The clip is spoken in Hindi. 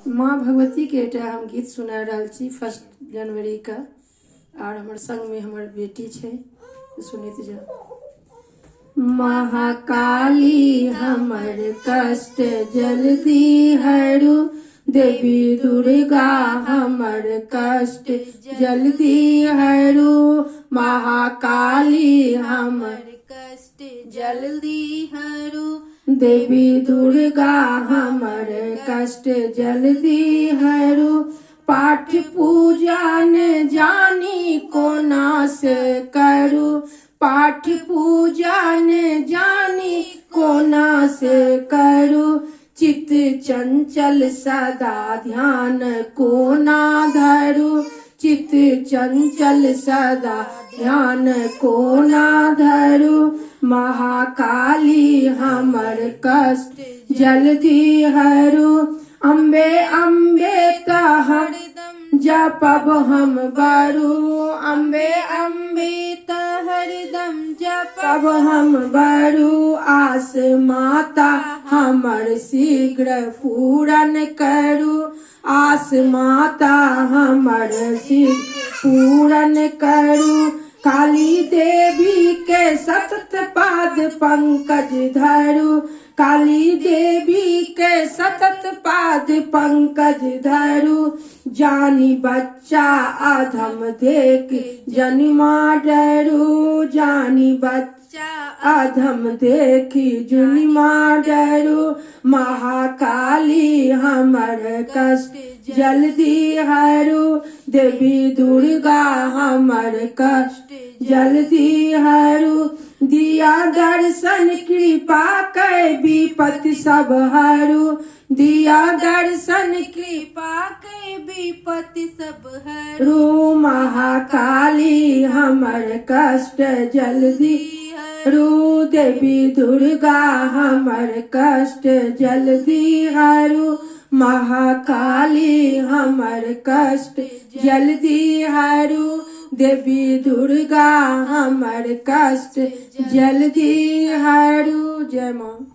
माँ भगवती के एकटा हम गीत सुना रहल छी 1 जनवरी का और हमर संग में हमर बेटी छे सुनित जा। महाकाली हमर कष्ट जल्दी हरू, देवी दुर्गा हमर कष्ट जल्दी हरू, महाकाली हमर कष्ट जल्दी हरू, देवी दुर्गा हमर कष्ट जल्दी हरू। पाठ पूजा न जानी कोना से करू, पाठ पूजा न जानी कोना से करू, चित्त चंचल सदा ध्यान कोना धरू, चित्त चंचल सदा ध्यान कोना धरू, महाकाली हमर कष्ट जल्दी हरू। अम्बे अम्बे त हरदम जपब हम बरू, अम्बे अम्बे त हरदम जपब हम बरू, आस माता हमर शीघ्र पूरन करू, आस माता हमर शीघ्र पूरन करू। काली देवी के सतत पाद पंकज धरू, काली देवी के सतत पाद पंकज धरू, जानी बच्चा अधम देख जन्मा डरू, जानी बच्चा अधम देखी जन्मा डरू, महाकाली हमर कष्ट जल्दी हरू, देवी दुर्गा हमर कष्ट जल्दी हरू। दिया दर्शन कृपा कै विपत्ति सब हरू, दिया दर्शन कृपा कै विपत्ति सब हरू, महाकाली हमर कष्ट जल्दी हरू, देवी दुर्गा हमर कष्ट जल्दी हरू, महाकाली हमर कष्ट जल्दी हरू, देवी दुर्गा हमर कष्ट जल्दी हरू। जय माँ।